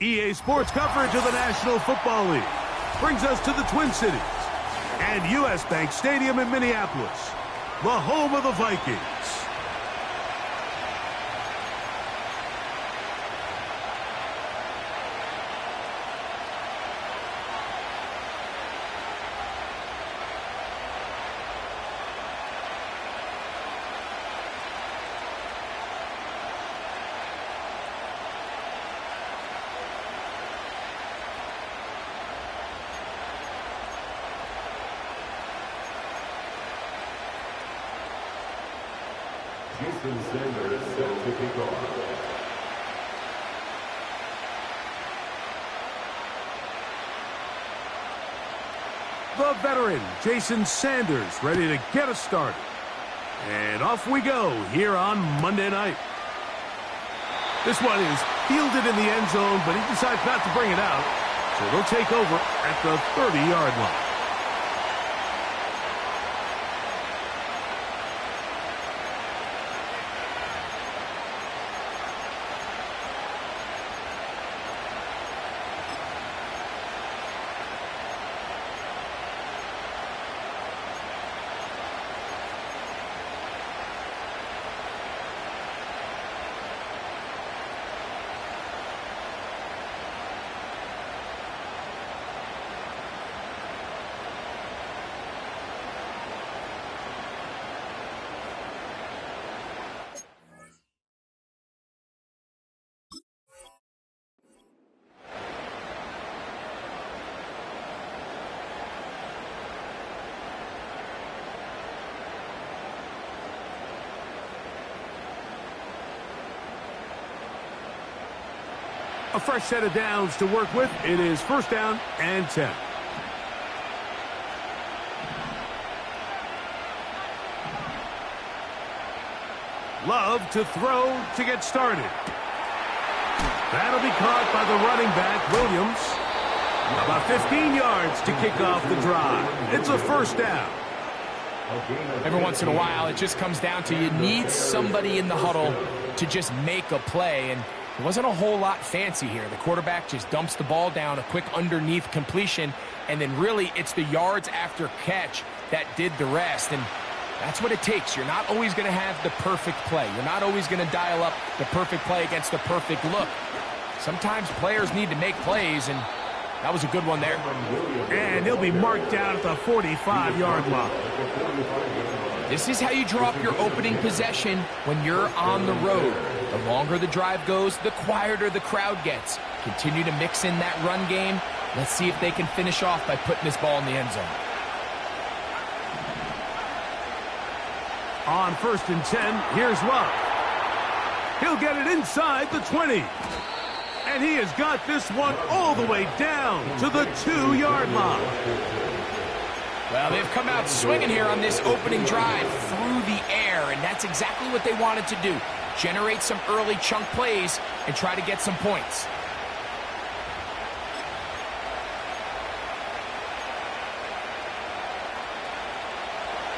EA Sports coverage of the National Football League brings us to the Twin Cities and U.S. Bank Stadium in Minneapolis, the home of the Vikings. Jason Sanders set to kick off. The veteran, Jason Sanders, ready to get us started. And off we go here on Monday night. This one is fielded in the end zone, but he decides not to bring it out. So they'll take over at the 30-yard line. A fresh set of downs to work with. It is first down and 10. Love to throw to get started. That'll be caught by the running back, Williams. About 15 yards to kick off the drive. It's a first down. Every once in a while, it just comes down to you need somebody in the huddle to just make a play, and it wasn't a whole lot fancy here. The quarterback just dumps the ball down, a quick underneath completion, and then really it's the yards after catch that did the rest. And that's what it takes. You're not always going to have the perfect play. You're not always going to dial up the perfect play against the perfect look. Sometimes players need to make plays, and that was a good one there. And he'll be marked down at the 45-yard line. This is how you draw up your opening possession when you're on the road. The longer the drive goes, the quieter the crowd gets. Continue to mix in that run game. Let's see if they can finish off by putting this ball in the end zone. On first and 10, here's Love. He'll get it inside the 20. And he has got this one all the way down to the 2-yard line. Well, they've come out swinging here on this opening drive through the air, and that's exactly what they wanted to do. Generate some early chunk plays and try to get some points.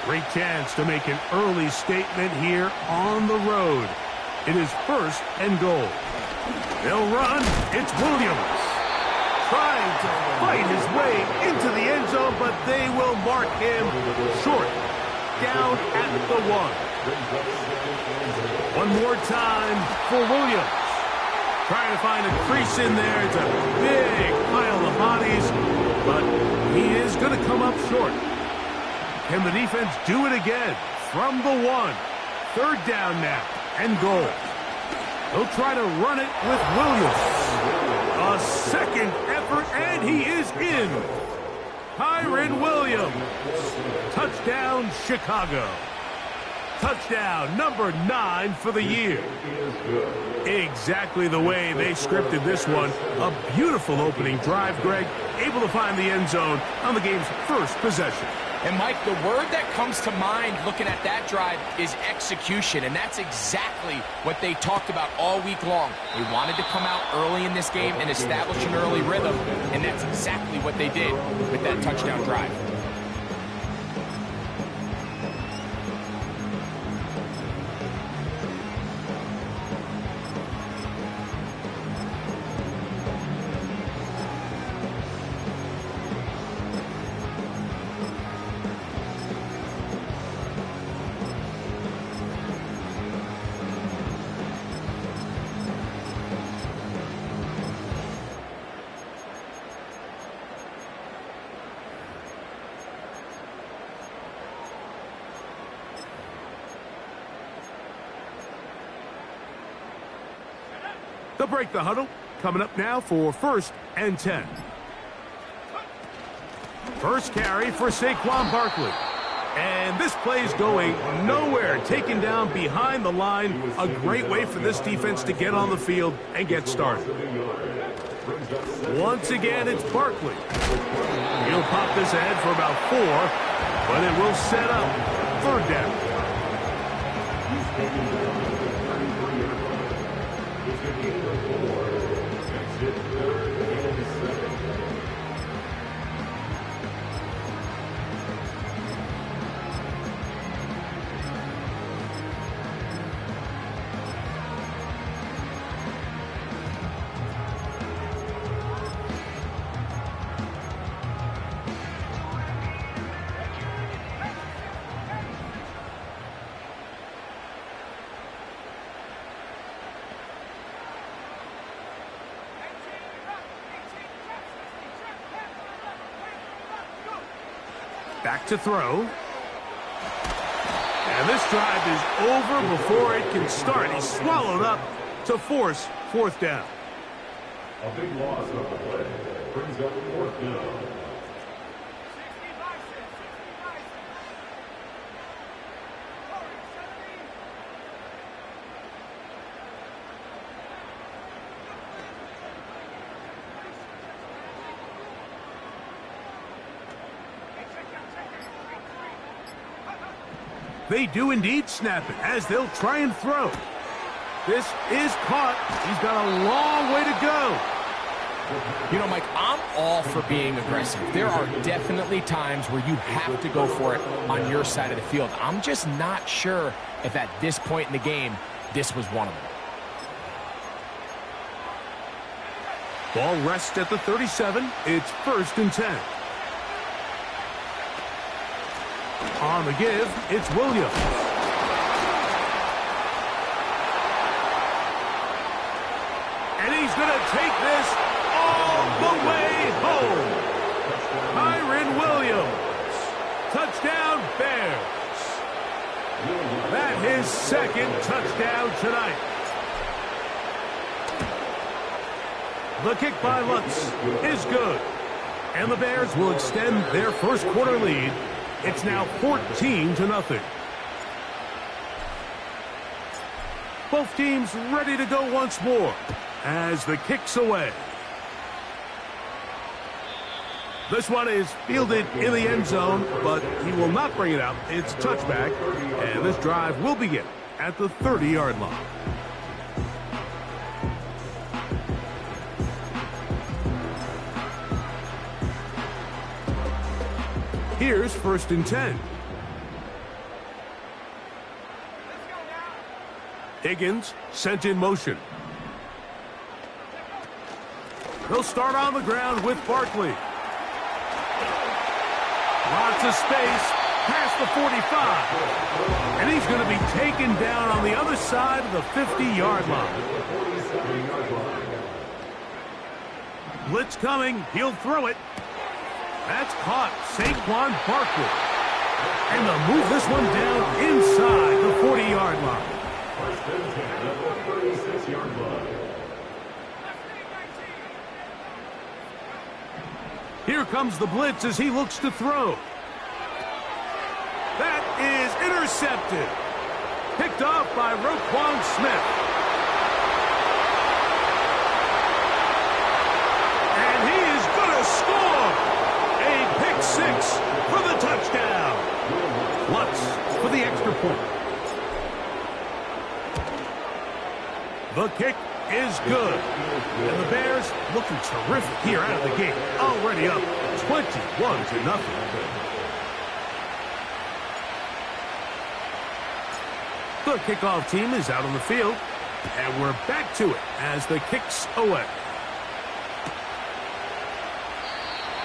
Great chance to make an early statement here on the road. It is first and goal. They'll run. It's Williams. Trying to fight his way into the end zone, but they will mark him short. Down at the 1. One more time for Williams. Trying to find a crease in there. It's a big pile of bodies, but he is going to come up short. Can the defense do it again from the 1? Third down now and goal. They'll try to run it with Williams. A second effort, and he is in. Kyren Williams. Touchdown, Chicago. Touchdown number 9 for the year. Exactly the way they scripted this one. A beautiful opening drive, Greg. Able to find the end zone on the game's first possession. And, Mike, the word that comes to mind looking at that drive is execution, and that's exactly what they talked about all week long. They wanted to come out early in this game and establish an early rhythm, and that's exactly what they did with that touchdown drive. They'll break the huddle. Coming up now for 1st and 10. First carry for Saquon Barkley. And this play's going nowhere. Taken down behind the line. A great way for this defense to get on the field and get started. Once again, it's Barkley. He'll pop this ahead for about 4, but it will set up 3rd down. Back to throw. And this drive is over before it can start. He's swallowed up to force 4th down. A big loss on the play. Brings up 4th down. They do indeed snap it as they'll try and throw. This is caught. He's got a long way to go. You know, Mike, I'm all for being aggressive. There are definitely times where you have to go for it on your side of the field. I'm just not sure if at this point in the game, this was one of them. Ball rests at the 37. It's 1st and 10. On the give, it's Williams. And he's going to take this all the way home. Kyren Williams. Touchdown, Bears. That's his 2nd touchdown tonight. The kick by Lutz is good. And the Bears will extend their 1st quarter lead. It's now 14-0. Both teams ready to go once more as the kick's away. This one is fielded in the end zone, but he will not bring it out. It's touchback, and this drive will begin at the 30-yard line. Here's 1st and 10. Higgins sent in motion. They'll start on the ground with Barkley. Lots of space past the 45. And he's going to be taken down on the other side of the 50-yard line. Blitz coming. He'll throw it. That's caught. Saquon Barkley. And they'll move this one down inside the 40-yard line. 1st and 10 at the 36-yard line. Here comes the blitz as he looks to throw. That is intercepted. Picked off by Roquan Smith. And he is going to score. A pick 6 for the touchdown. Lutz for the extra point. The kick is good. And the Bears looking terrific here out of the gate. Already up 21-0. The kickoff team is out on the field. And we're back to it as the kick's away.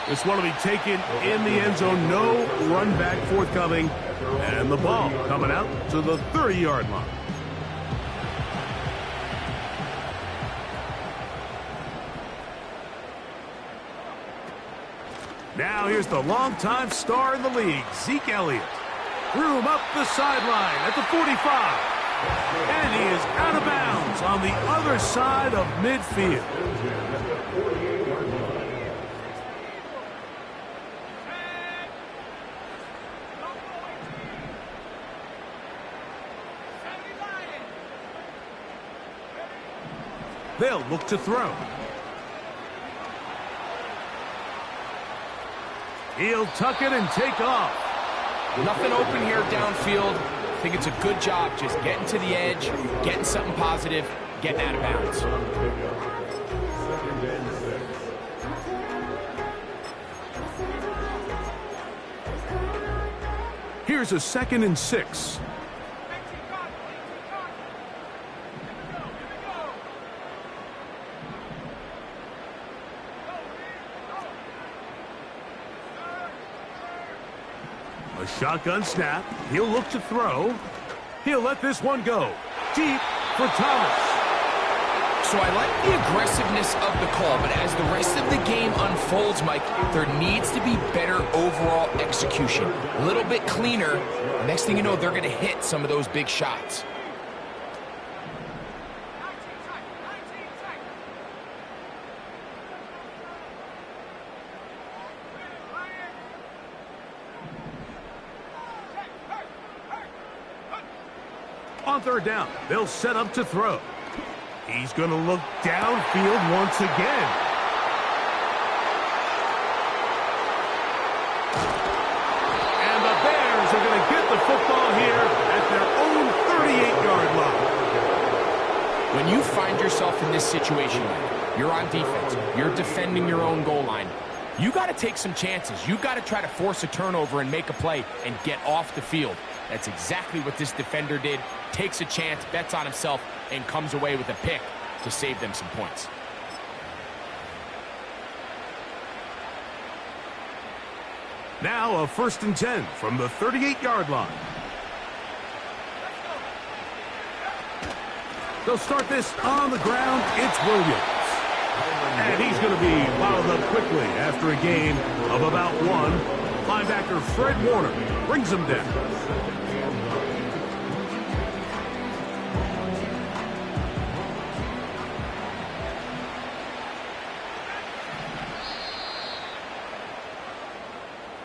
This one will be taken in the end zone. No run back forthcoming. And the ball coming out to the 30-yard line. Now here's the longtime star in the league, Zeke Elliott. Threw him up the sideline at the 45. And he is out of bounds on the other side of midfield. They'll look to throw. He'll tuck it and take off. Nothing open here downfield. I think it's a good job just getting to the edge, getting something positive, getting out of bounds. Here's a 2nd and 6. A shotgun snap. He'll look to throw. He'll let this one go. Deep for Thomas. So I like the aggressiveness of the call, but as the rest of the game unfolds, Mike, there needs to be better overall execution. A little bit cleaner. Next thing you know, they're going to hit some of those big shots. On 3rd down, they'll set up to throw. He's going to look downfield once again. And the Bears are going to get the football here at their own 38-yard line. When you find yourself in this situation, you're on defense, you're defending your own goal line, you got to take some chances. You got to try to force a turnover and make a play and get off the field. That's exactly what this defender did. Takes a chance, bets on himself, and comes away with a pick to save them some points. Now a 1st and 10 from the 38-yard line. They'll start this on the ground. It's Williams. And he's going to be bottled up quickly after a gain of about 1. Linebacker Fred Warner brings him down.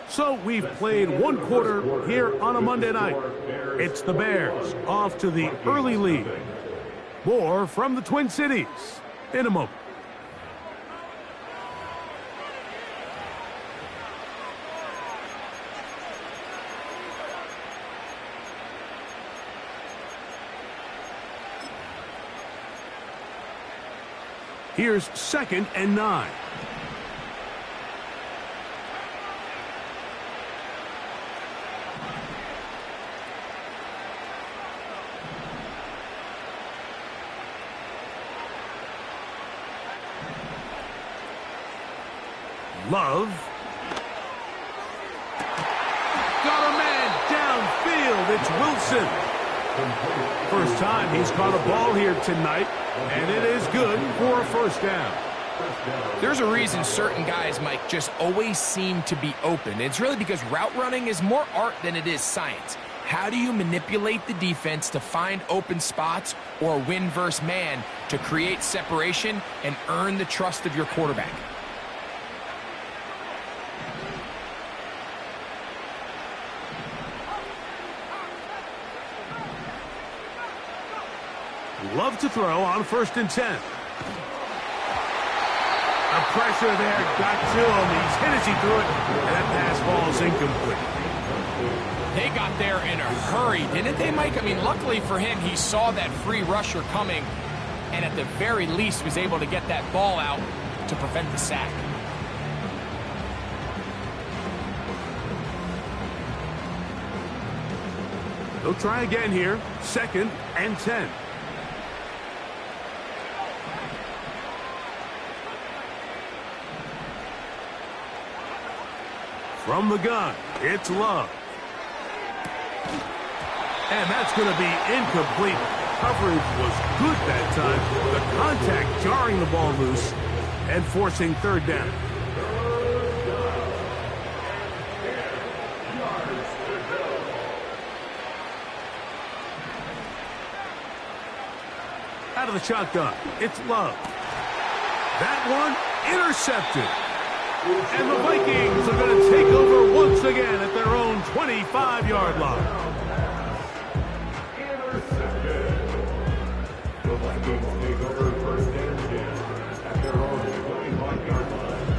So we've played 1 quarter here on a Monday night. It's the Bears off to the early lead. More from the Twin Cities in a moment. Here's 2nd and 9. Love. Got a man downfield. It's Wilson. First time he's caught a ball here tonight, and it is good for a 1st down. There's a reason certain guys, Mike, just always seem to be open. It's really because route running is more art than it is science. How do you manipulate the defense to find open spots or win versus man to create separation and earn the trust of your quarterback? Love to throw on 1st and 10. The pressure there got to him. He's hit as he threw it, and that pass ball's incomplete. They got there in a hurry, didn't they, Mike? I mean, luckily for him, he saw that free rusher coming, and at the very least was able to get that ball out to prevent the sack. They'll try again here. 2nd and 10. From the gun, it's Love. And that's going to be incomplete. Coverage was good that time. The contact jarring the ball loose and forcing 3rd down. Out of the shotgun, it's Love. That one intercepted. And the Vikings are going to take over once again at their own 25-yard line. Intercepted. The Vikings take over first and 10 at their own 25-yard line.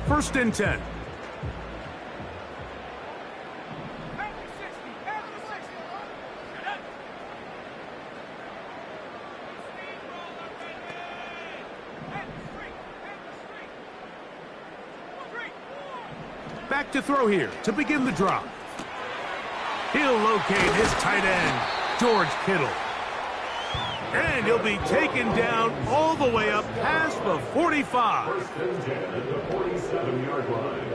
First and 10. Back to throw here to begin the drop. He'll locate his tight end, George Kittle. And he'll be taken down all the way up past the 45. First and 10 at the 47-yard line.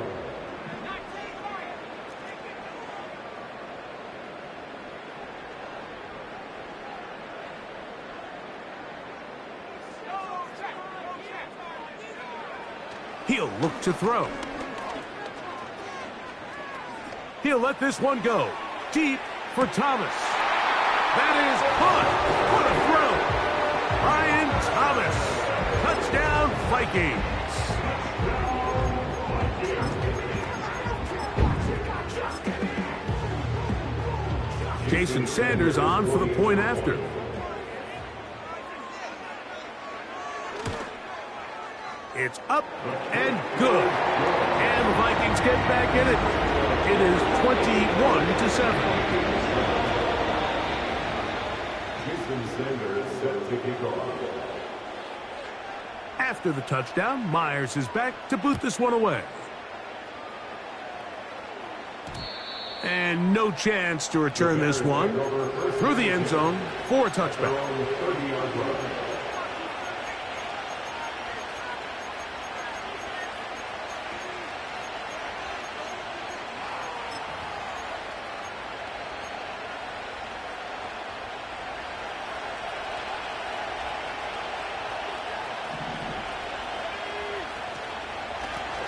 He'll look to throw. He'll let this one go. Deep for Thomas. That is caught. What a throw. Brian Thomas. Touchdown, Vikings. Jason Sanders on for the point after. It's up and good. And the Vikings get back in it. It is 21-7. Jason Sanders set to kick off. After the touchdown, Myers is back to boot this one away. And no chance to return this one through the end zone for a touchback.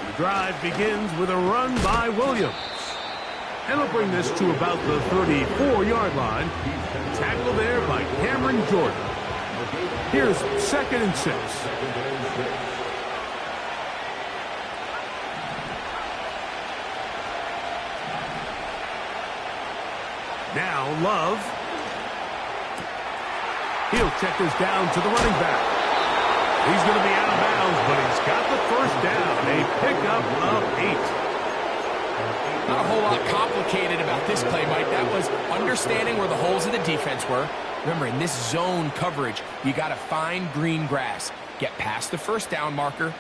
The drive begins with a run by Williams. And he'll bring this to about the 34-yard line. Tackled there by Cameron Jordan. Here's 2nd and 6. Now Love. He'll check this down to the running back. He's going to be out of bounds, but he's got the first down. A pickup of 8. Not a whole lot complicated about this play, Mike. That was understanding where the holes of the defense were. Remember, in this zone coverage, you got to find green grass. Get past the first down marker,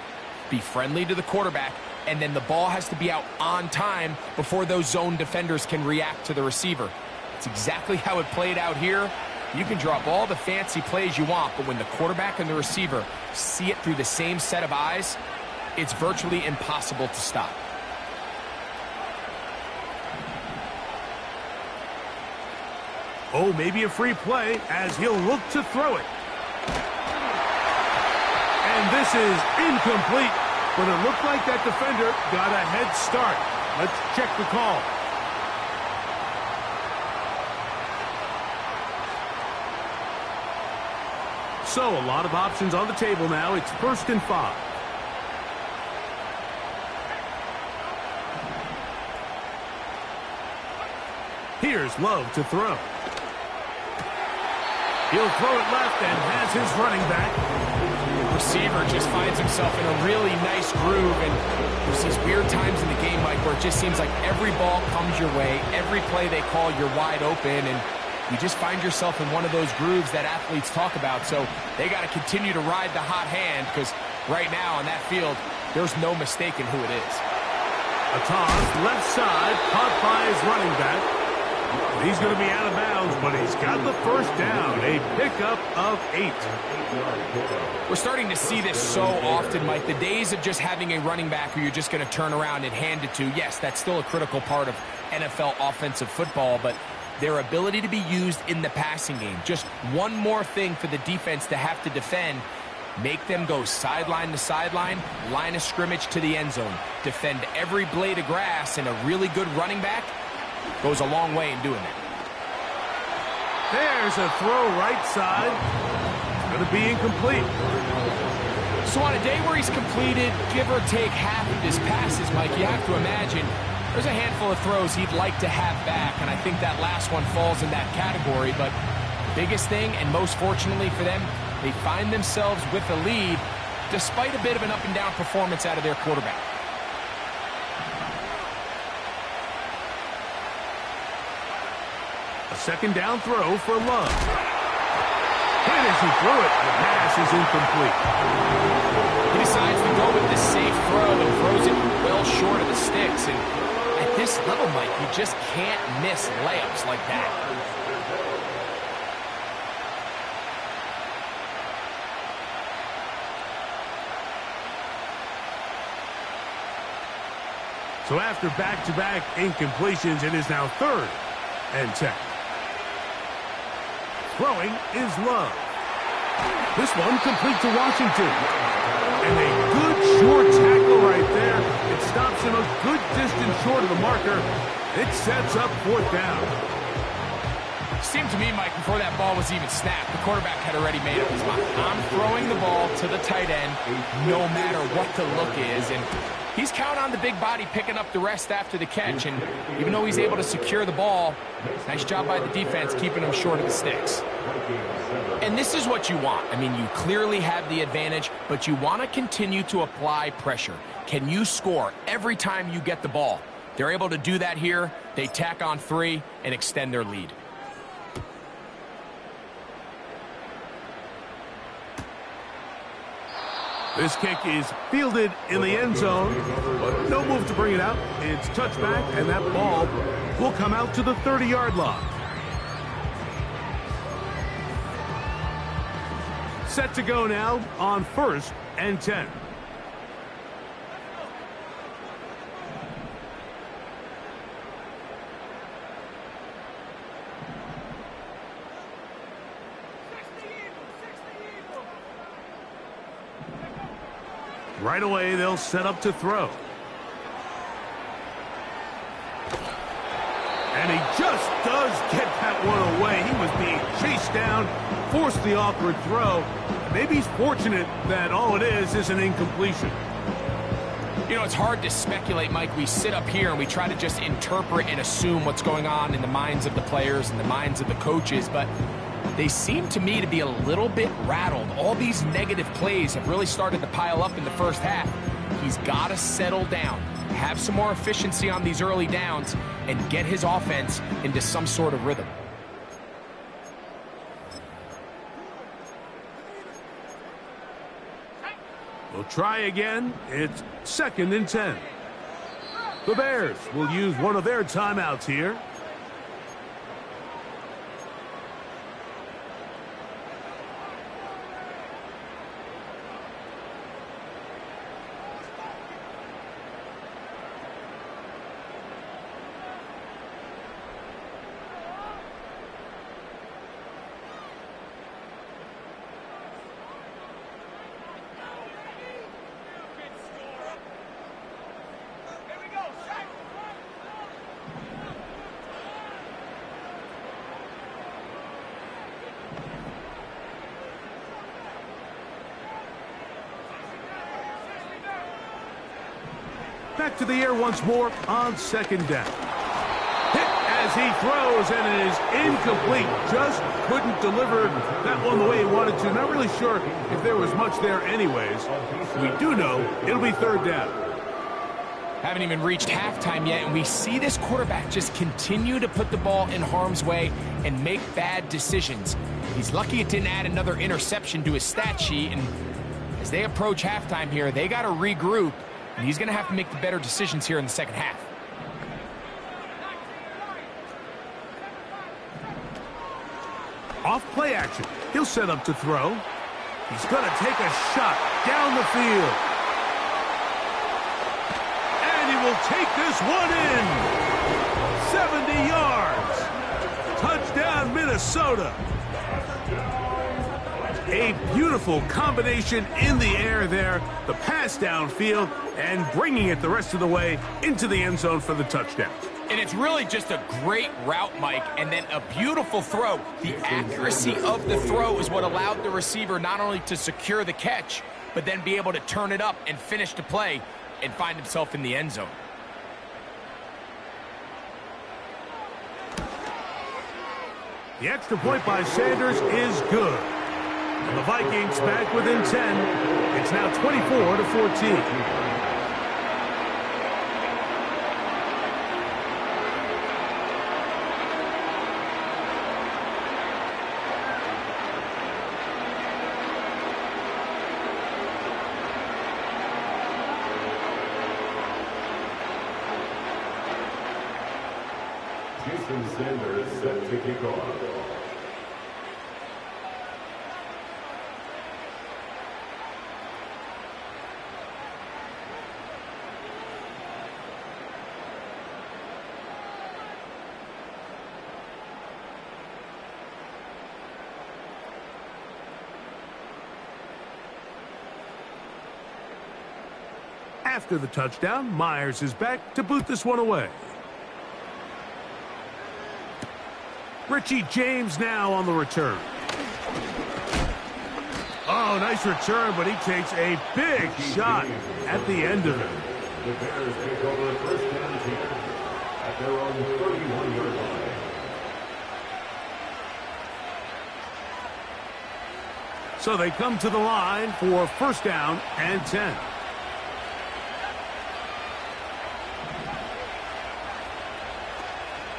be friendly to the quarterback, and then the ball has to be out on time before those zone defenders can react to the receiver. It's exactly how it played out here. You can drop all the fancy plays you want, but when the quarterback and the receiver see it through the same set of eyes, it's virtually impossible to stop. Oh, maybe a free play as he'll look to throw it. And this is incomplete, but it looked like that defender got a head start. Let's check the call. So, a lot of options on the table now. It's 1st and 5. Here's Love to throw. He'll throw it left and has his running back. The receiver just finds himself in a really nice groove, and there's these weird times in the game, Mike, where it just seems like every ball comes your way, every play they call, you're wide open, and you just find yourself in one of those grooves that athletes talk about. So they got to continue to ride the hot hand, because right now on that field, there's no mistaking who it is. A toss left side, caught by his running back. He's going to be out of bounds, but he's got the first down. A pickup of 8. We're starting to see this so often, Mike. The days of just having a running back who you're just going to turn around and hand it to, yes, that's still a critical part of NFL offensive football, but their ability to be used in the passing game, just one more thing for the defense to have to defend, make them go sideline to sideline, line of scrimmage to the end zone, defend every blade of grass, and a really good running back goes a long way in doing that. There's a throw right side. It's going to be incomplete. So on a day where he's completed, give or take half of his passes, Mike, you have to imagine there's a handful of throws he'd like to have back, and I think that last one falls in that category. But biggest thing, and most fortunately for them, they find themselves with a lead despite a bit of an up-and-down performance out of their quarterback. A second down throw for Love. And as he threw it, the pass is incomplete. He decides to go with the safe throw and throws it well short of the sticks. And at this level, Mike, you just can't miss layups like that. So after back-to-back incompletions, it is now 3rd and 10. Throwing is Love. This one complete to Washington. And a good short tackle right there. It stops him a good distance short of the marker. It sets up 4th down. Seemed to me, Mike, before that ball was even snapped, the quarterback had already made up his mind. I'm throwing the ball to the tight end no matter what the look is. And he's counting on the big body picking up the rest after the catch. And even though he's able to secure the ball, nice job by the defense keeping him short of the sticks. And this is what you want. I mean, you clearly have the advantage, but you want to continue to apply pressure. Can you score every time you get the ball? They're able to do that here. They tack on 3 and extend their lead. This kick is fielded in the end zone, but no move to bring it out. It's touchback, and that ball will come out to the 30-yard line. Set to go now on 1st and 10. Right away, they'll set up to throw. And he just does get that one away. He was being chased down, forced the awkward throw. Maybe he's fortunate that all it is an incompletion. You know, it's hard to speculate, Mike. We sit up here and we try to just interpret and assume what's going on in the minds of the players and the minds of the coaches, but they seem to me to be a little bit rattled. All these negative plays have really started to pile up in the first half. He's got to settle down, have some more efficiency on these early downs, and get his offense into some sort of rhythm. We'll try again. It's 2nd and 10. The Bears will use one of their timeouts here. Back to the air once more on 2nd down. Hit as he throws, and it is incomplete. Just couldn't deliver that one the way he wanted to. Not really sure if there was much there anyways. We do know it'll be 3rd down. Haven't even reached halftime yet, and we see this quarterback just continue to put the ball in harm's way and make bad decisions. He's lucky it didn't add another interception to his stat sheet, and as they approach halftime here, they got to regroup. And he's going to have to make the better decisions here in the second half. Off play action. He'll set up to throw. He's going to take a shot down the field. And he will take this one in. 70 yards. Touchdown, Minnesota. A beautiful combination in the air there. The pass downfield and bringing it the rest of the way into the end zone for the touchdown. And it's really just a great route, Mike, and then a beautiful throw. The accuracy of the throw is what allowed the receiver not only to secure the catch, but then be able to turn it up and finish the play and find himself in the end zone. The extra point by Sanders is good. And the Vikings back within 10. It's now 24-14. Sanders set to kick off. After the touchdown, Myers is back to boot this one away. Richie James now on the return. Oh, nice return, but he takes a big shot at the end of it. The Bears take over a first down here at their own 31-yard line. So they come to the line for first down and 10.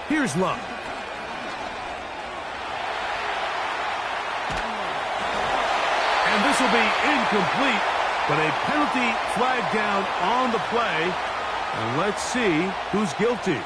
Here's Love. And this will be incomplete, but a penalty flag down on the play. And let's see who's guilty.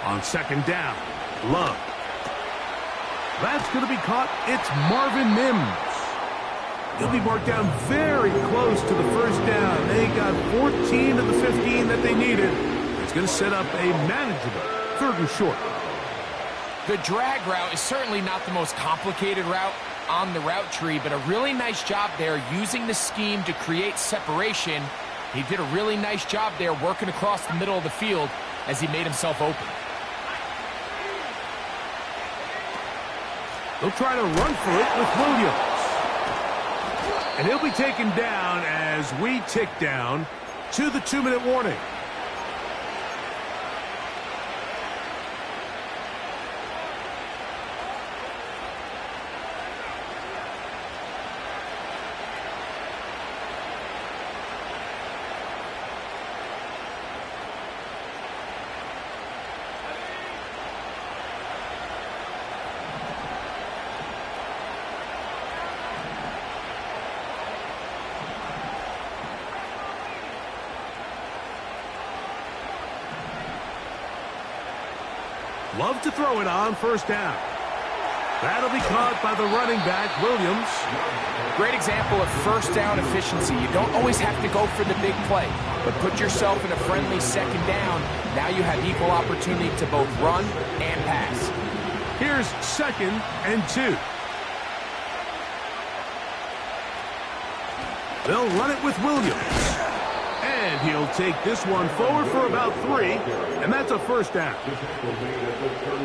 On second down, Love. That's going to be caught. It's Marvin Mims. He'll be marked down very close to the first down. They got 14 of the 15 that they needed. It's going to set up a manageable third and short. The drag route is certainly not the most complicated route on the route tree, but a really nice job there using the scheme to create separation. He did a really nice job there working across the middle of the field as he made himself open. They'll try to run for it with Williams. And he'll be taken down as we tick down to the 2-minute warning. Love to throw it on first down. That'll be caught by the running back, Williams. Great example of first down efficiency. You don't always have to go for the big play, but put yourself in a friendly second down. Now you have equal opportunity to both run and pass. Here's second and 2. They'll run it with Williams. And he'll take this one forward for about 3, and that's a first down.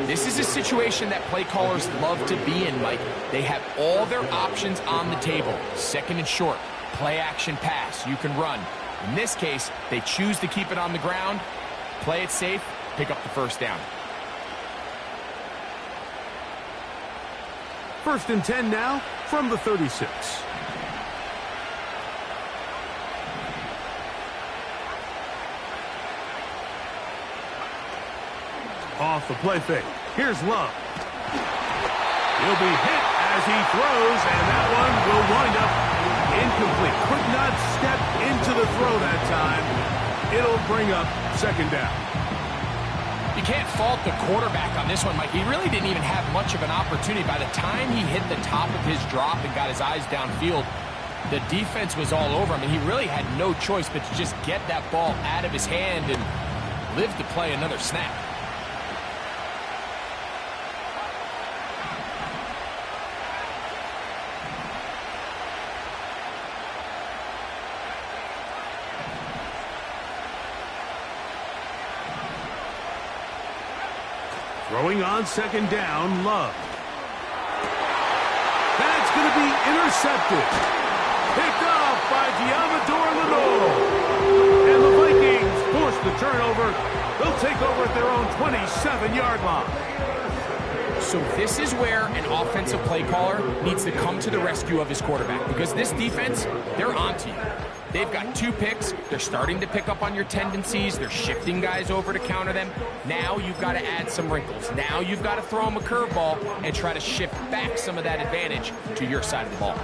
This is a situation that play callers love to be in, Mike. They have all their options on the table. Second and short, play action pass, you can run. In this case, they choose to keep it on the ground, play it safe, pick up the first down. First and 10 now from the 36. Off the play fake. Here's Love. He'll be hit as he throws, and that one will wind up incomplete. It'll bring up second down. You can't fault the quarterback on this one, Mike. He really didn't even have much of an opportunity. By the time he hit the top of his drop and got his eyes downfield, the defense was all over him, and he really had no choice but to just get that ball out of his hand and live to play another snap. Throwing on second down, Love. That's going to be intercepted. Picked off by Diamador Lenore. And the Vikings force the turnover. They'll take over at their own 27-yard line. So this is where an offensive play caller needs to come to the rescue of his quarterback, because this defense, they're onto you. They've got 2 picks. They're starting to pick up on your tendencies. They're shifting guys over to counter them. Now you've got to add some wrinkles. Now you've got to throw them a curveball and try to shift back some of that advantage to your side of the ball.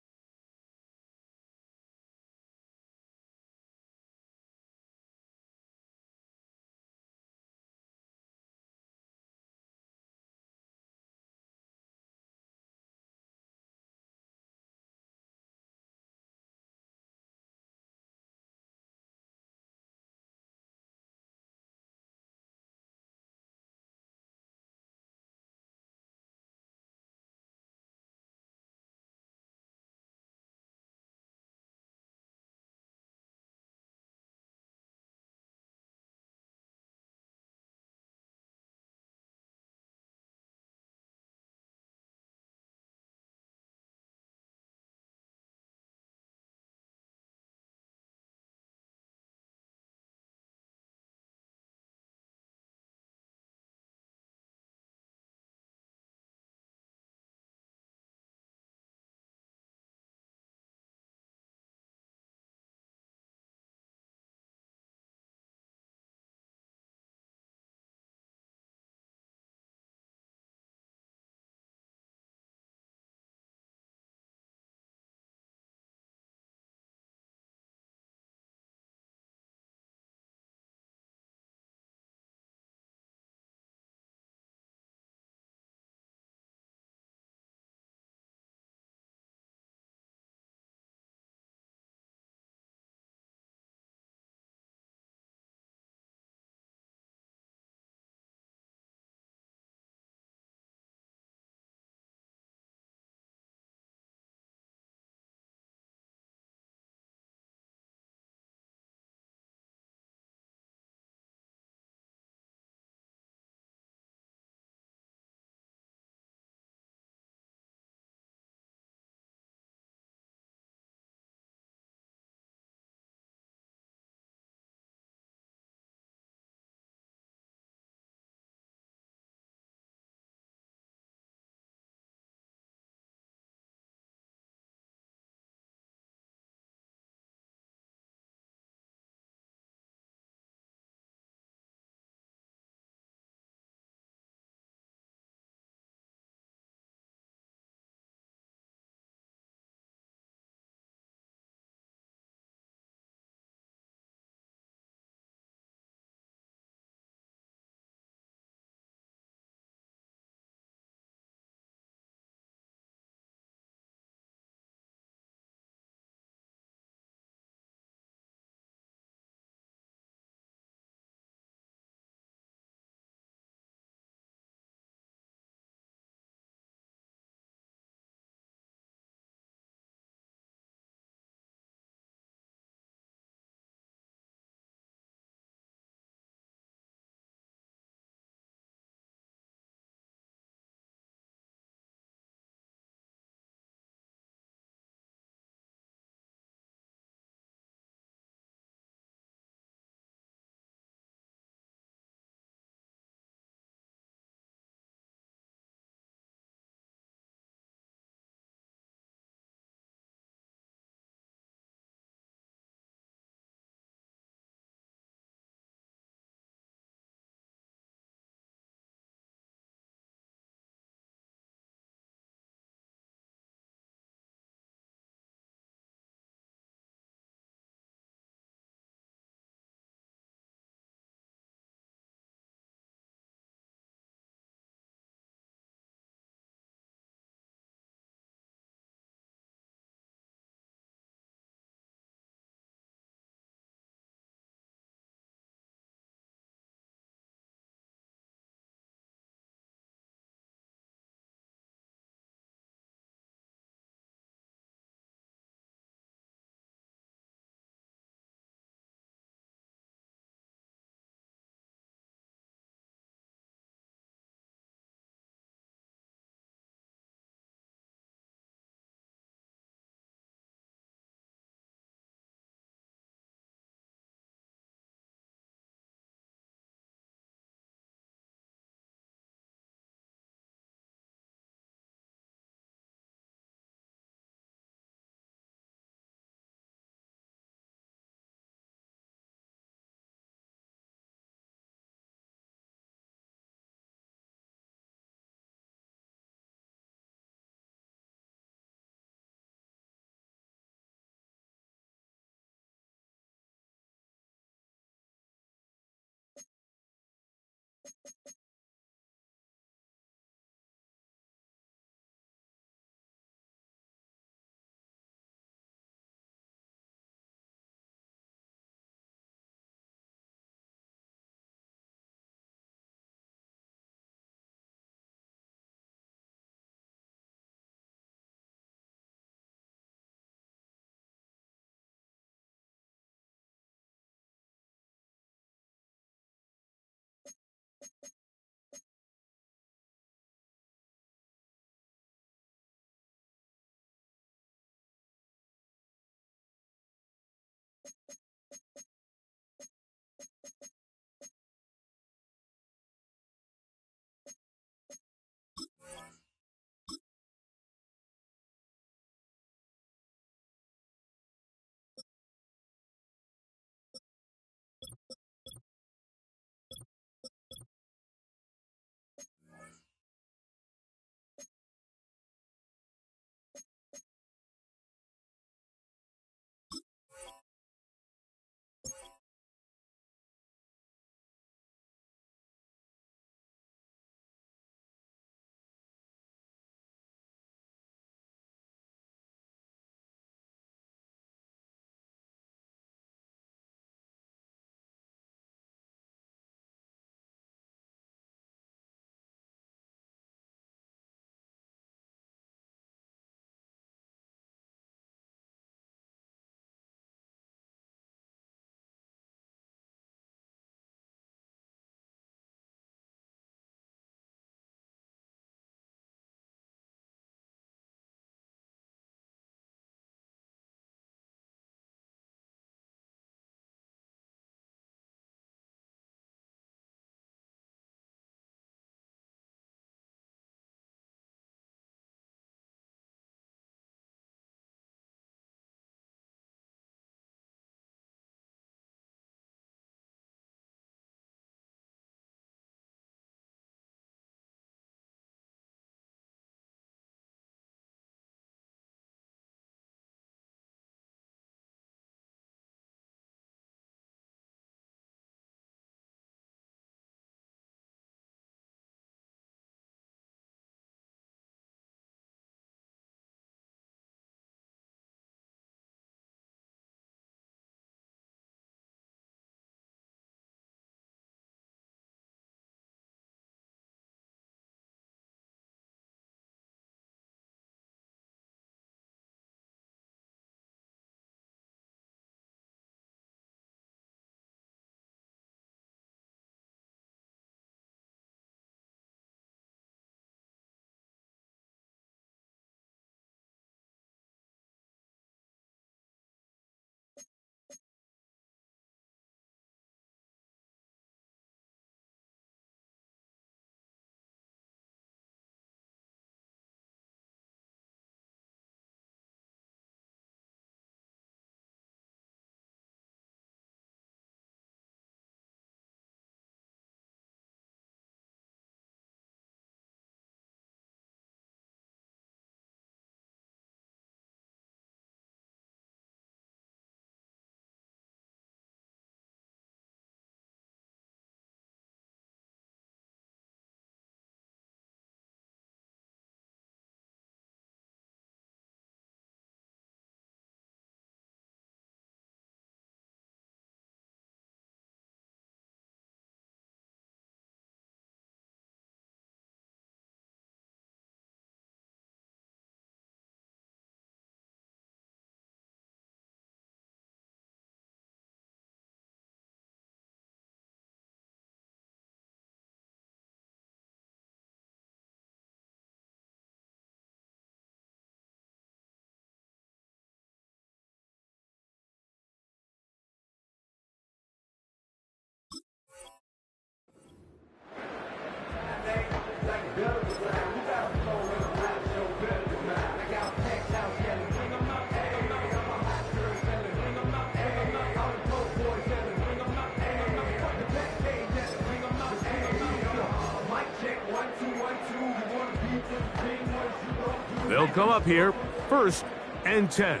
They'll come up here, 1st and 10.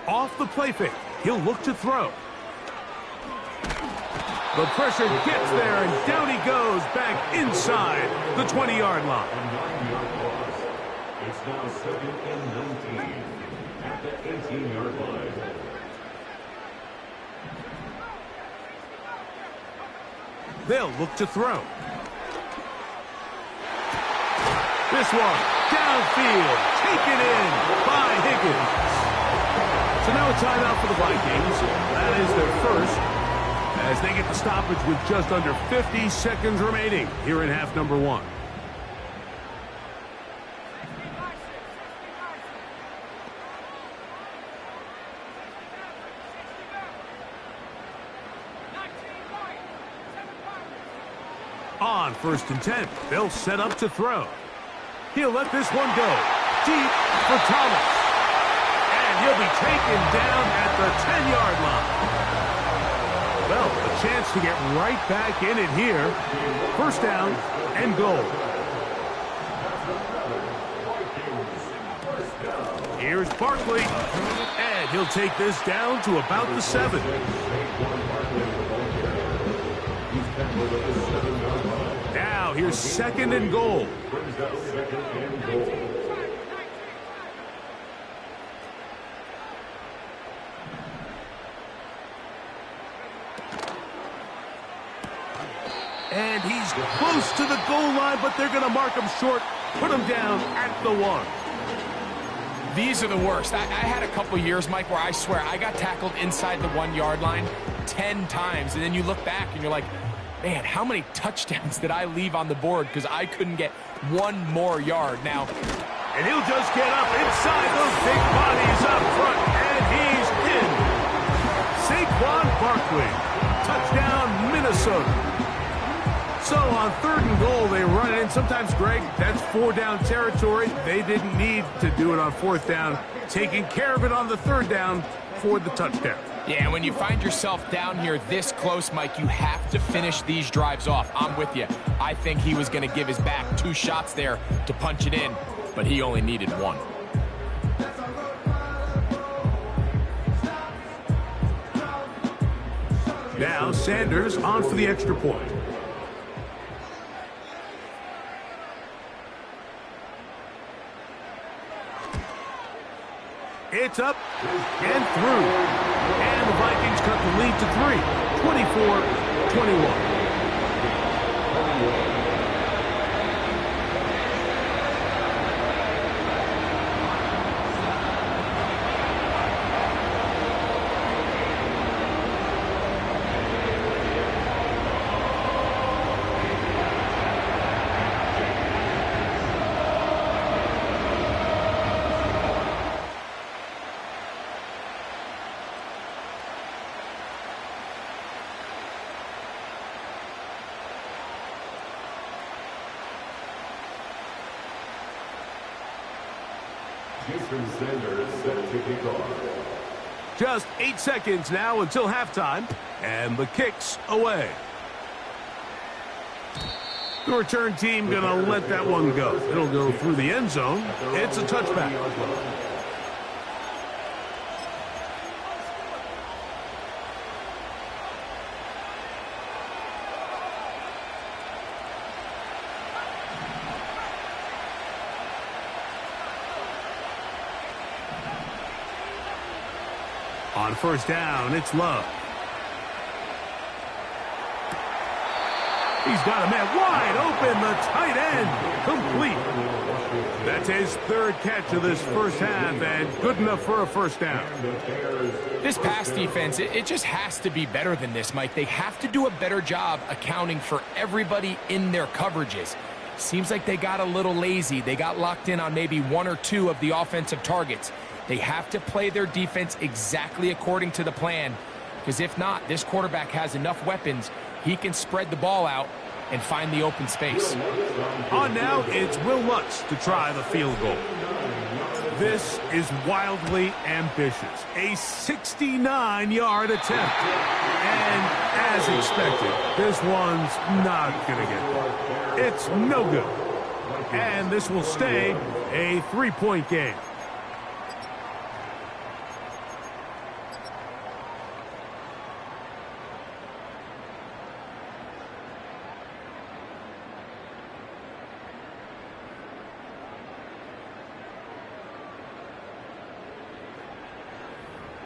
Off the play fake, he'll look to throw. The pressure gets there, and down he goes back inside the 20-yard line. It's now 2nd and 19 at the 18-yard line. They'll look to throw. This one, downfield, taken in by Higgins. So now a timeout for the Vikings. That is their first, as they get the stoppage with just under 50 seconds remaining here in half number 1. On 1st and 10, they'll set up to throw. He'll let this one go deep for Thomas. And he'll be taken down at the 10-yard line. Well, a chance to get right back in it here. 1st down and goal. Here's Barkley. And he'll take this down to about the 7. Now here's 2nd and goal. And he's close to the goal line, but they're going to mark him short, put him down at the 1. These are the worst. I had a couple years, Mike, where I swear I got tackled inside the 1-yard line 10 times, and then you look back and you're like, man, how many touchdowns did I leave on the board because I couldn't get one more yard now? And he'll just get up inside those big bodies up front, and he's in. Saquon Barkley, touchdown Minnesota. So on 3rd and goal, they run it in. Sometimes, Greg, that's 4-down territory. They didn't need to do it on 4th down. Taking care of it on the 3rd down for the touchdown. Yeah, and when you find yourself down here this close, Mike, you have to finish these drives off. I'm with you. I think he was going to give his back 2 shots there to punch it in, but he only needed 1. Now Sanders on for the extra point. It's up and through. And the Vikings cut the lead to 3, 24-21. Just 8 seconds now until halftime, and the kick's away. The return team going to let that one go. It'll go through the end zone. It's a touchback. On 1st down, it's Love. He's got a man wide open, the tight end, complete. That's his 3rd catch of this first half, and good enough for a 1st down. This pass defense, it just has to be better than this, Mike. They have to do a better job accounting for everybody in their coverages. Seems like they got a little lazy. They got locked in on maybe 1 or 2 of the offensive targets. They have to play their defense exactly according to the plan, because if not, this quarterback has enough weapons. He can spread the ball out and find the open space. On now, it's Will Lutz to try the field goal. This is wildly ambitious. A 69-yard attempt. And as expected, this one's not going to get there. It's no good. And this will stay a 3-point game.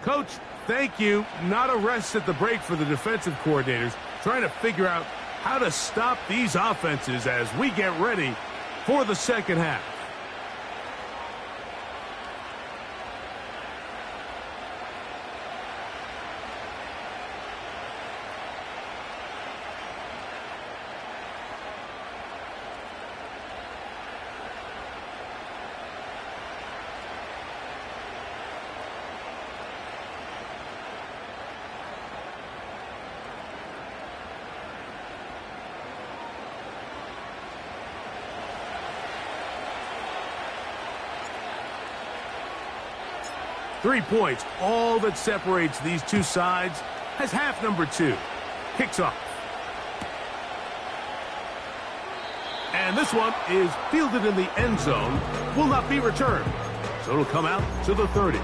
Coach, thank you. Not a rest at the break for the defensive coordinators, trying to figure out how to stop these offenses as we get ready for the second half. Three points, all that separates these two sides, has half number 2. Kicks off. And this one is fielded in the end zone, will not be returned. So it'll come out to the 30.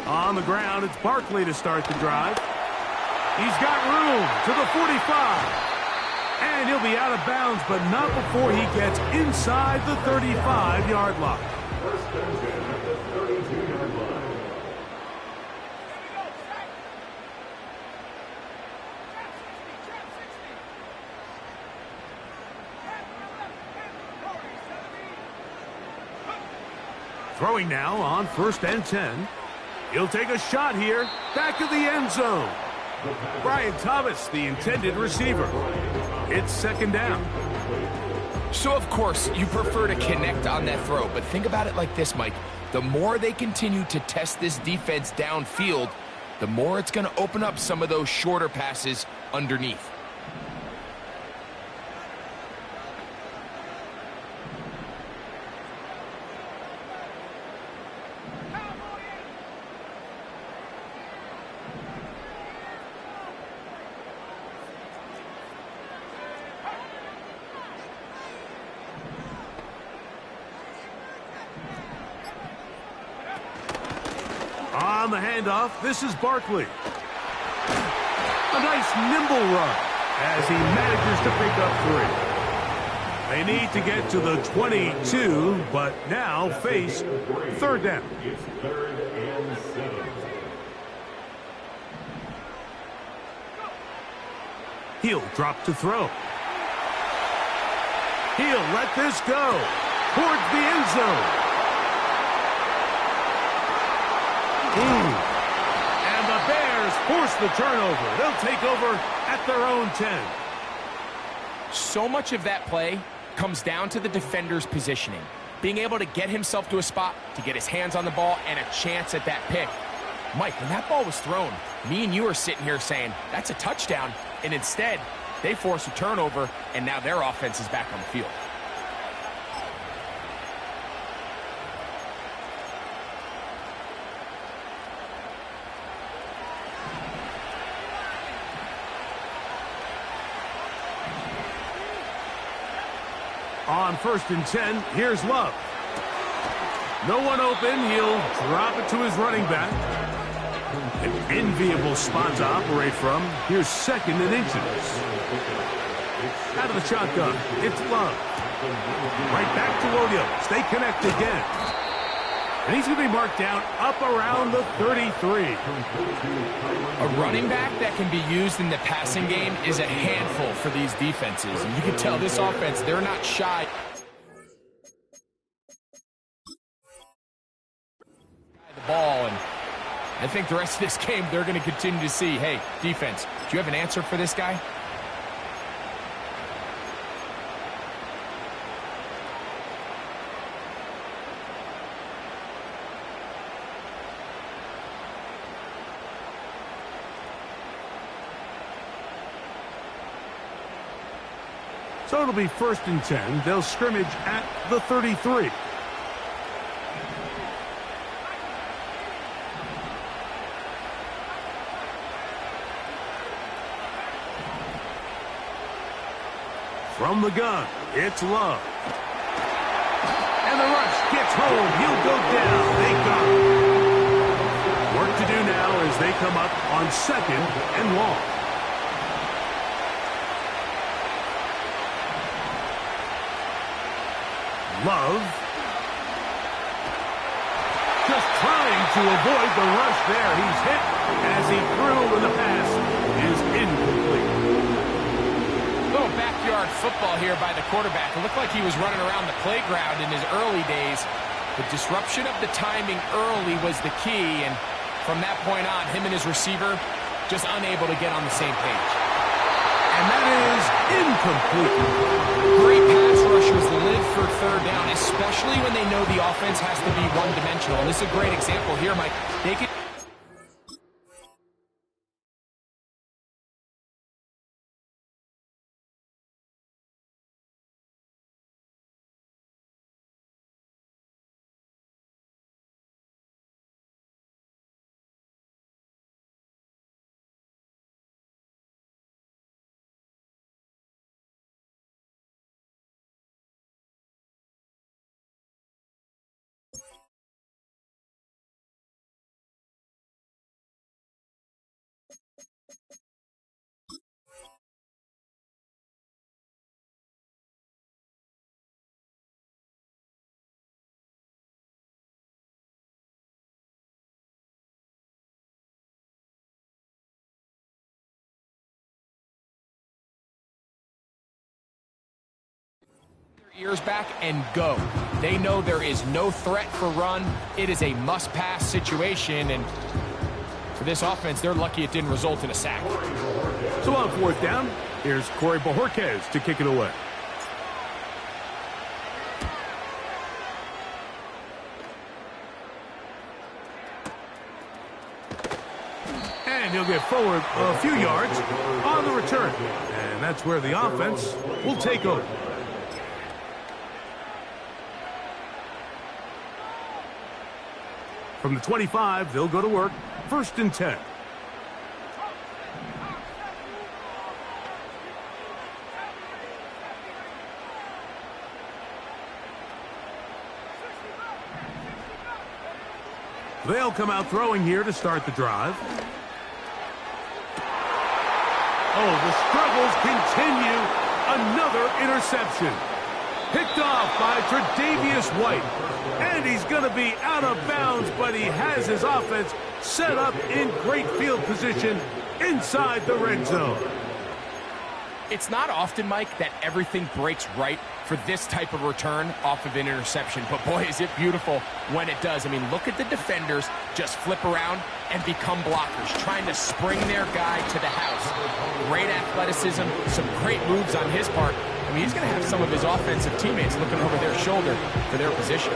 On the ground, it's Barkley to start the drive. He's got room to the 45. And he'll be out of bounds, but not before he gets inside the 35-yard line. First and 10 at the 32-yard line. Throwing now on first and 10. He'll take a shot here, back of the end zone. Brian Thomas, the intended receiver. It's second down. So, of course, you prefer to connect on that throw, but think about it like this, Mike. The more they continue to test this defense downfield, the more it's going to open up some of those shorter passes underneath. On the handoff, this is Barkley. A nice nimble run as he manages to pick up 3. They need to get to the 22, but now face third down. It's 3rd and 7. He'll drop to throw. He'll let this go towards the end zone. And the Bears force the turnover. They'll take over at their own 10. So much of that play comes down to the defender's positioning. Being able to get himself to a spot, to get his hands on the ball, and a chance at that pick. Mike, when that ball was thrown, me and you are sitting here saying, that's a touchdown. And instead, they force a turnover, and now their offense is back on the field. On first and 10, here's Love. No one open. He'll drop it to his running back. An enviable spot to operate from. Here's second and inches. Out of the shotgun, it's Love. Right back to Williams. They connect again. And he's going to be marked down up around the 33. A running back that can be used in the passing game is a handful for these defenses. And you can tell this offense, they're not shy. The ball, and I think the rest of this game, they're going to continue to see, hey, defense, do you have an answer for this guy? So it'll be 1st and 10. They'll scrimmage at the 33. From the gun, it's Love. And the rush gets home. He'll go down. They got him. Work to do now as they come up on 2nd and long. Love. Just trying to avoid the rush there. He's hit as he threw when the pass is incomplete. Little backyard football here by the quarterback. It looked like he was running around the playground in his early days. The disruption of the timing early was the key, and from that point on, him and his receiver just unable to get on the same page. And that is incomplete. Great pass rushers live for 3rd down, especially when they know the offense has to be one-dimensional. And this is a great example here, Mike. They can... ears back and go. They know there is no threat for run. It is a must-pass situation, and for this offense, they're lucky it didn't result in a sack. So on 4th down, here's Corey Bojorquez to kick it away. And he'll get forward a few yards on the return. And that's where the offense will take over. From the 25, they'll go to work. 1st and 10. They'll come out throwing here to start the drive. Oh, the struggles continue. Another interception. Picked off by Tre'Davious White. And he's going to be out of bounds, but he has his offense set up in great field position inside the red zone. It's not often, Mike, that everything breaks right for this type of return off of an interception. But boy, is it beautiful when it does. I mean, look at the defenders just flip around and become blockers, trying to spring their guy to the house. Great athleticism, some great moves on his part. I mean, he's going to have some of his offensive teammates looking over their shoulder for their position.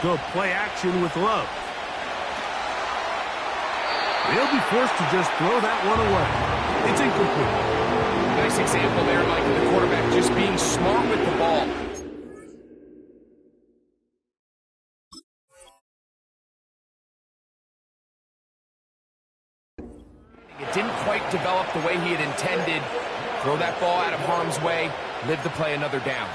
Go play action with Love. They'll be forced to just throw that one away. It's incomplete. Nice example there, Mike, of the quarterback just being smart with the ball. It didn't quite develop the way he had intended. Throw that ball out of harm's way, live to play another down.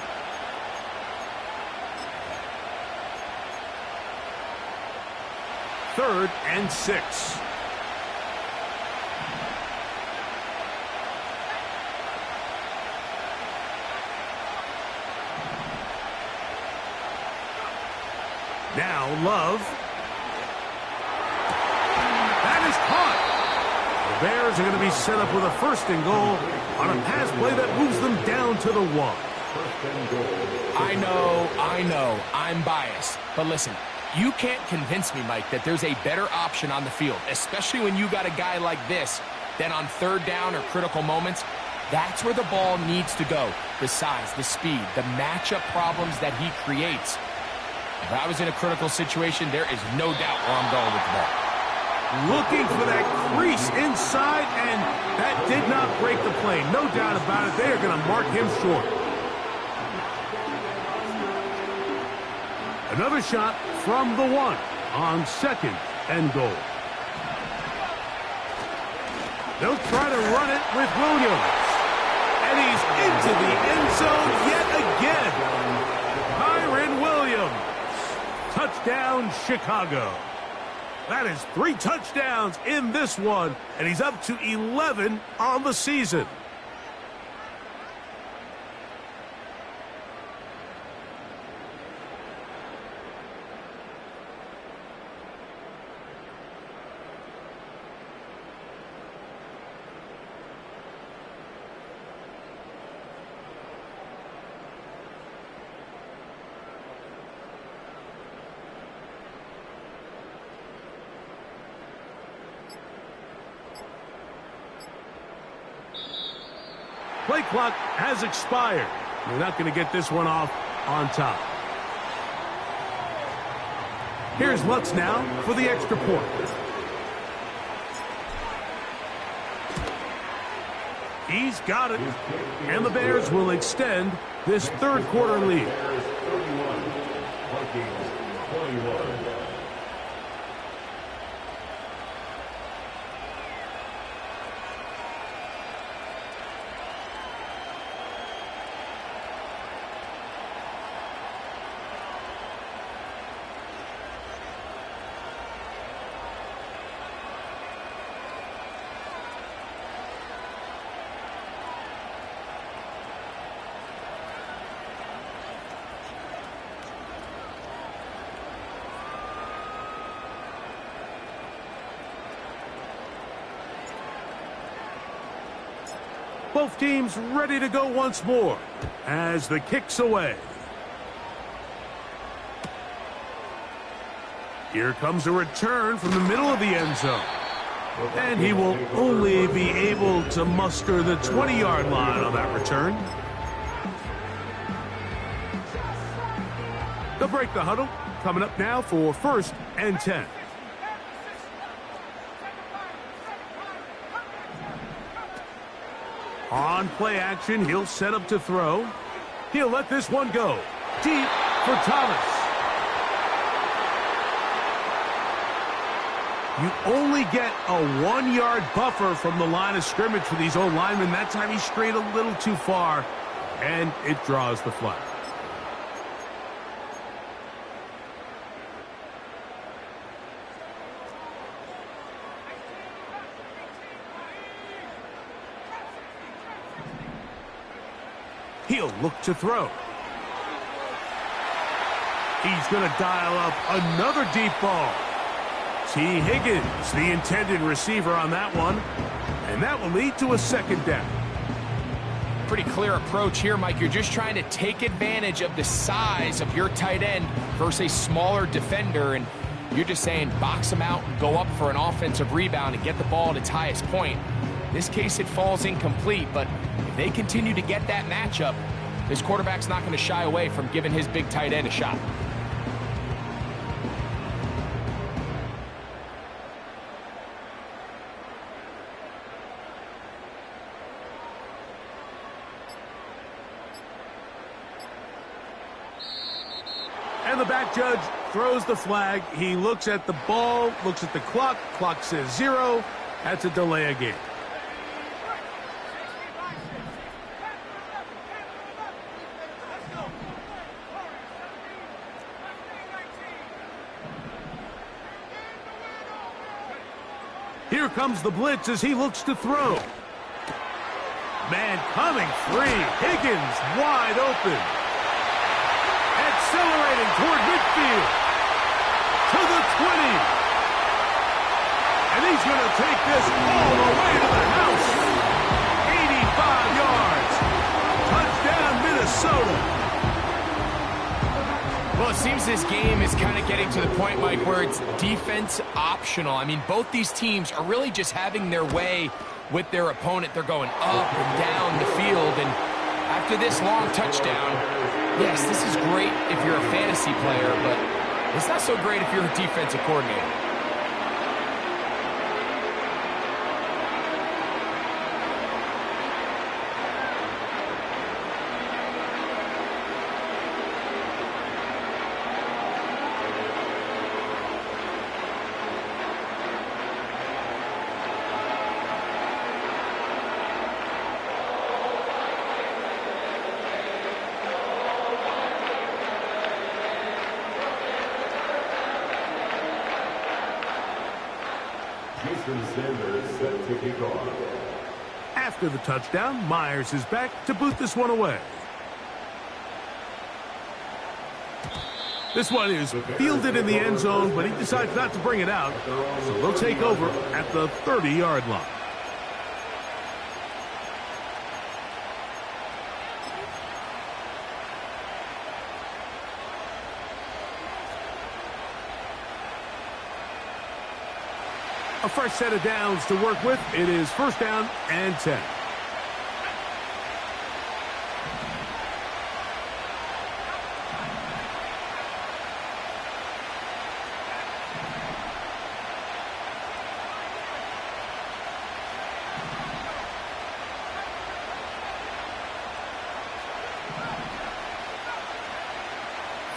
3rd and 6. Now Love. That is caught. The Bears are going to be set up with a 1st and goal on a pass play that moves them down to the 1. I know, I'm biased. But listen, you can't convince me, Mike, that there's a better option on the field, especially when you got a guy like this, than on 3rd down or critical moments. That's where the ball needs to go. The size, the speed, the matchup problems that he creates. If I was in a critical situation, there is no doubt where I'm going with the ball. Looking for that crease inside, and that did not break the play. No doubt about it. They are going to mark him short. Another shot from the 1 on 2nd and goal. They'll try to run it with Williams. And he's into the end zone yet again. Kyren Williams. Touchdown, Chicago. That is 3 touchdowns in this one, and he's up to 11 on the season. Play clock has expired. They're not going to get this one off on top. Here's Lutz now for the extra point. He's got it. And the Bears will extend this 3rd quarter lead. Bears 31, Vikings 21. Both teams ready to go once more as the kick's away. Here comes a return from the middle of the end zone. And he will only be able to muster the 20-yard line on that return. They'll break the huddle. Coming up now for 1st and 10. On play action, he'll set up to throw. He'll let this one go. Deep for Thomas. You only get a 1-yard buffer from the line of scrimmage for these old linemen. That time he strayed a little too far, and it draws the flag. He'll look to throw. He's going to dial up another deep ball. T. Higgins, the intended receiver on that one. And that will lead to a 2nd down. Pretty clear approach here, Mike. You're just trying to take advantage of the size of your tight end versus a smaller defender. And you're just saying box him out and go up for an offensive rebound and get the ball at its highest point. In this case, it falls incomplete, but if they continue to get that matchup, this quarterback's not going to shy away from giving his big tight end a shot. And the back judge throws the flag. He looks at the ball, looks at the clock. Clock says 0. That's a delay of game. Here comes the blitz as he looks to throw. Man coming free. Higgins wide open. Accelerating toward midfield. To the 20. And he's going to take this all the way to the house. 85 yards. Touchdown, Minnesota. Well, it seems this game is kind of getting to the point, Mike, where it's defense optional. I mean, both these teams are really just having their way with their opponent. They're going up and down the field, and after this long touchdown, yes, this is great if you're a fantasy player, but it's not so great if you're a defensive coordinator. Set to kick off. After the touchdown, Myers is back to boot this one away. This one is fielded in the end zone, but he decides not to bring it out, so they'll take over at the 30-yard line. A fresh set of downs to work with. It is first down and 10.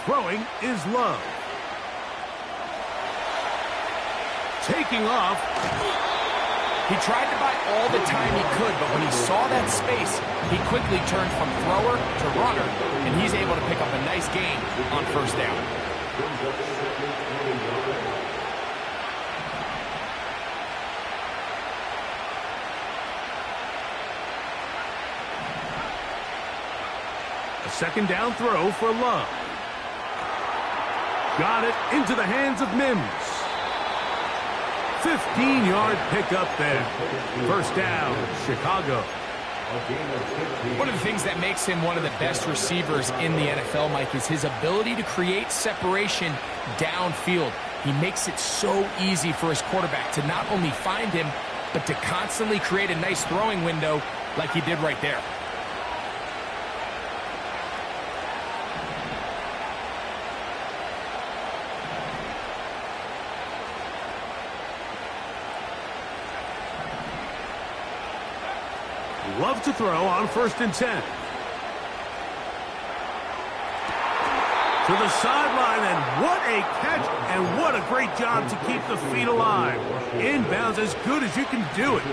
Throwing is Love. Taking off. He tried to buy all the time he could, but when he saw that space, he quickly turned from thrower to runner, and he's able to pick up a nice gain on first down. A second down throw for Love. Got it into the hands of Mims. 15-yard pickup there. First down, Chicago. One of the things that makes him one of the best receivers in the NFL, Mike, is his ability to create separation downfield. He makes it so easy for his quarterback to not only find him, but to constantly create a nice throwing window like he did right there. Love to throw on first and 10. To the sideline, and what a catch, and what a great job to keep the feet alive. Inbounds as good as you can do it.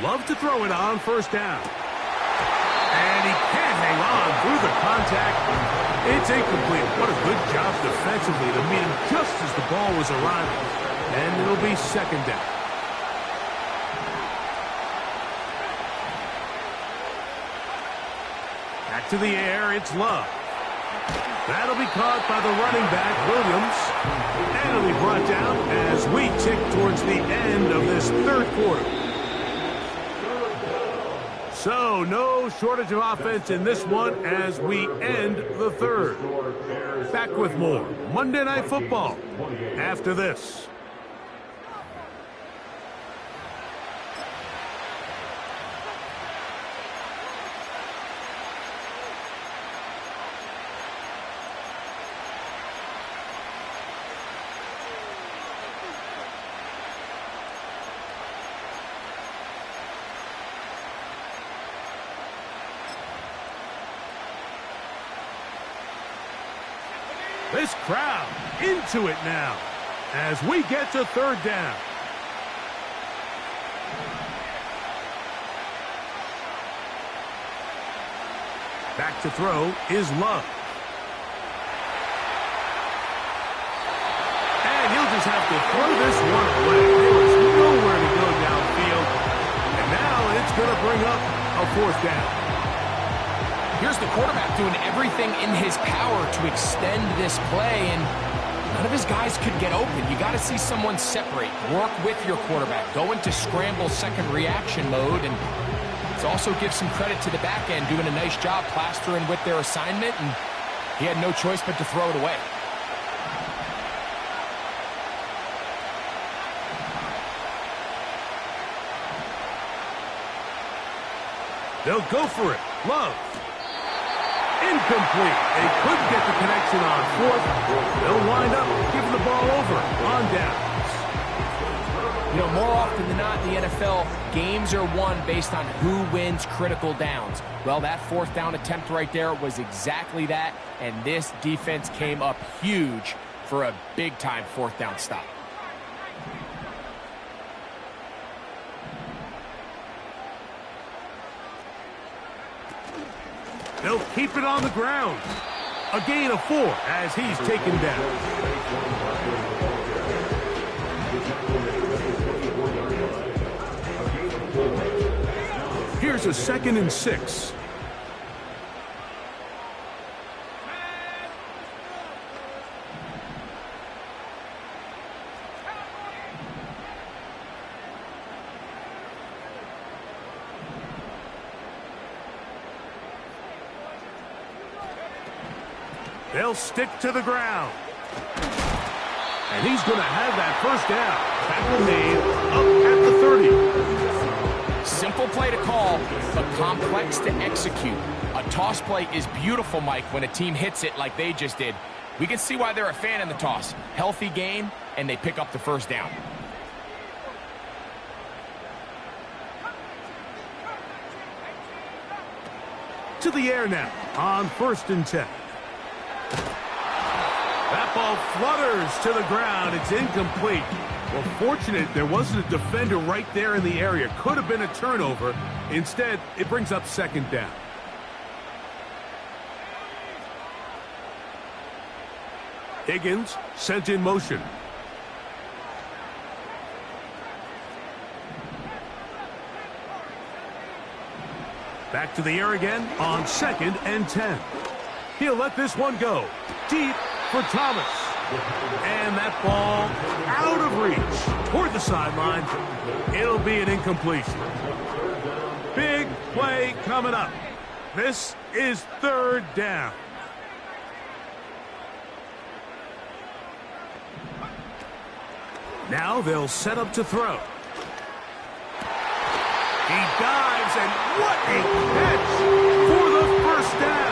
Love to throw it on first down. And he can't hang on through the contact. It's incomplete. What a good job defensively to meet him just as the ball was arriving. And it'll be second down. Back to the air, it's Love. That'll be caught by the running back, Williams. And it'll be brought down as we tick towards the end of this third quarter. So, no shortage of offense in this one as we end the third. Back with more Monday Night Football after this. This crowd into it now as we get to third down. Back to throw is Love. defenders have to throw this one away. There was nowhere to go downfield. And now it's going to bring up a fourth down. Here's the quarterback doing everything in his power to extend this play, and none of his guys could get open. You got to see someone separate, work with your quarterback, go into scramble second reaction mode, and it also gives some credit to the back end doing a nice job plastering with their assignment, and he had no choice but to throw it away. They'll go for it. Love. Incomplete. They couldn't get the connection on fourth. They'll wind up giving the ball over on downs. You know, more often than not in the NFL, games are won based on who wins critical downs. Well, that fourth down attempt right there was exactly that, and this defense came up huge for a big-time fourth down stop. They'll keep it on the ground. A gain of 4 as he's taken down. Here's a 2nd and 6. They'll stick to the ground. And he's going to have that first down. Tackle made up at the 30. Simple play to call, but complex to execute. A toss play is beautiful, Mike, when a team hits it like they just did. We can see why they're a fan in the toss. Healthy gain, and they pick up the first down. To the air now on 1st and 10. That ball flutters to the ground. It's incomplete. Well, fortunate there wasn't a defender right there in the area. Could have been a turnover. Instead, it brings up 2nd down. Higgins sent in motion. Back to the air again on 2nd and 10. He'll let this one go. Deep for Thomas. And that ball out of reach toward the sideline. It'll be an incompletion. Big play coming up. This is 3rd down. Now they'll set up to throw. He dives, and what a catch for the first down.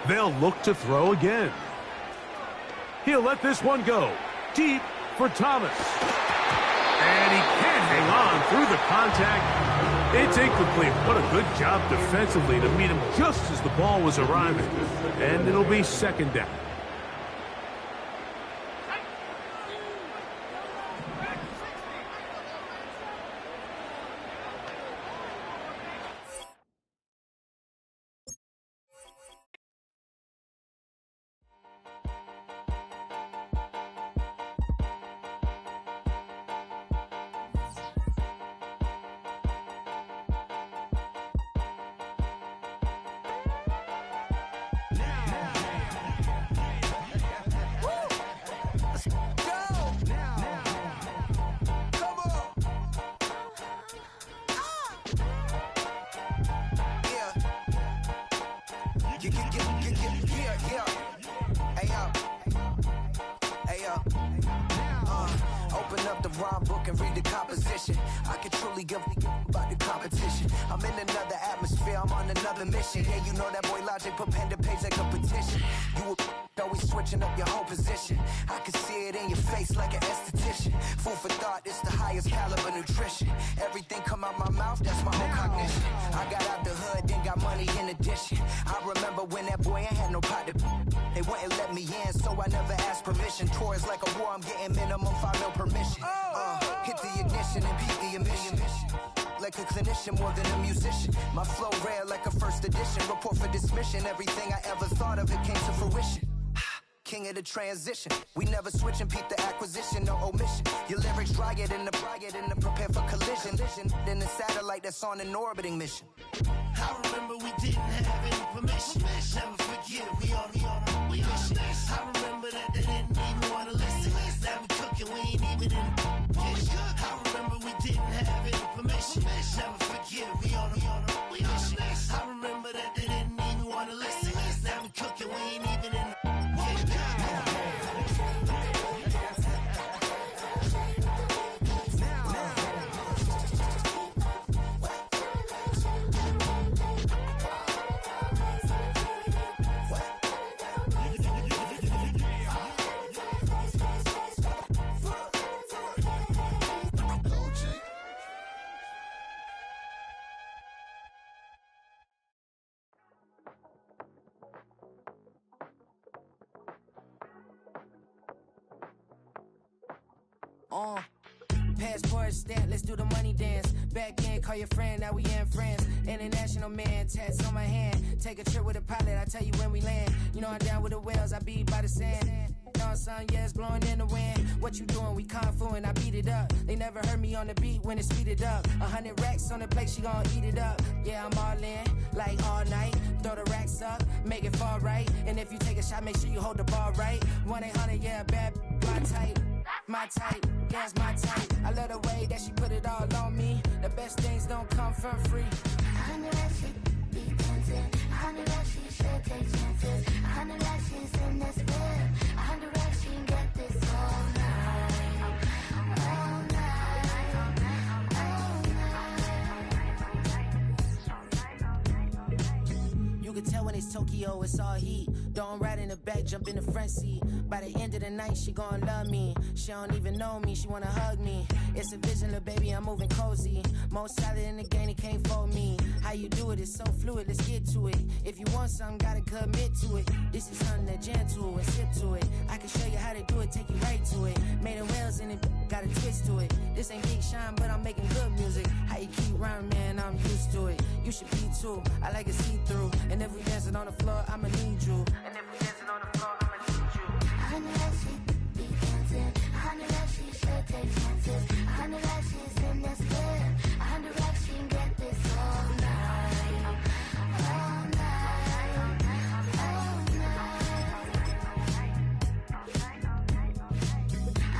They'll look to throw again. He'll let this one go. Deep for Thomas. And he can't hang on through the contact. It's incomplete. What a good job defensively to meet him just as the ball was arriving. And it'll be 2nd down. Open up the rhyme book and read the composition. I can truly give about the competition. I'm in another atmosphere, I'm on another mission. Yeah, you know that boy Logic put pen to page like a petition. You always switching up your whole position. I can see it in your face like an esthetician. Food for thought, it's the highest caliber nutrition. Everything come out my mouth South, that's my own cognition. I got out the hood, then got money in addition. I remember when that boy ain't had no pot to. They wouldn't let me in, so I never asked permission. Tours like a war, I'm getting minimum 5 mil permission. Hit the ignition and beat the emission. Like a clinician more than a musician. My flow rare like a first edition. Report for dismission. Everything I ever thought of, it came to fruition. King of the transition. We never switch and peep the acquisition, no omission. Your lyrics drier than the prepare for collision. Then the satellite that's on an orbiting mission. I remember we didn't have any permission. Never forget, we on a mission. I remember that they didn't even want to listen. Now we cooking, we ain't even in the kitchen. I remember we didn't have any permission. Never forget, we on a mission. I remember that they didn't even want to listen. Now we cooking, we ain't even in the kitchen. Passport stamp, let's do the money dance. Back in, call your friend, now we in France. International man, tats on my hand. Take a trip with a pilot, I tell you when we land. You know I'm down with the whales, I be by the sand. On sun, yeah, it's blowing in the wind. What you doing? We kung fu and I beat it up. They never heard me on the beat when it's speeded up. 100 racks on the plate, she gon' eat it up. Yeah, I'm all in, like all night. Throw the racks up, make it fall right. And if you take a shot, make sure you hold the ball right. 1-800, yeah, bad, my type. My type, yeah, it's my type. I love the way that she put it all on me. The best things don't come for free. 100 racks, she be tempted. 100 racks, she should take chances. 100 racks, she's in this bed. 100 racks, she can get this all night. All night. All night. You can tell when it's Tokyo, it's all heat. Don't ride in the back, jump in the front seat. By the end of the night, she gon' love me. She don't even know me, she wanna hug me. It's a vision, little baby, I'm moving cozy. Most solid in the game, it can't fold me. How you do it, it's so fluid, let's get to it. If you want something, gotta commit to it. This is something that jam to and sip to it. I can show you how to do it, take you right to it. Made the wheels in it, got a twist to it. This ain't Big Shine, but I'm making good music. How you keep rhyming, man, I'm used to it. You should be too, I like it see-through. And if we dancing on the floor, I'ma need you. And if we dancing on the floor, I'ma need you. 100 racks, she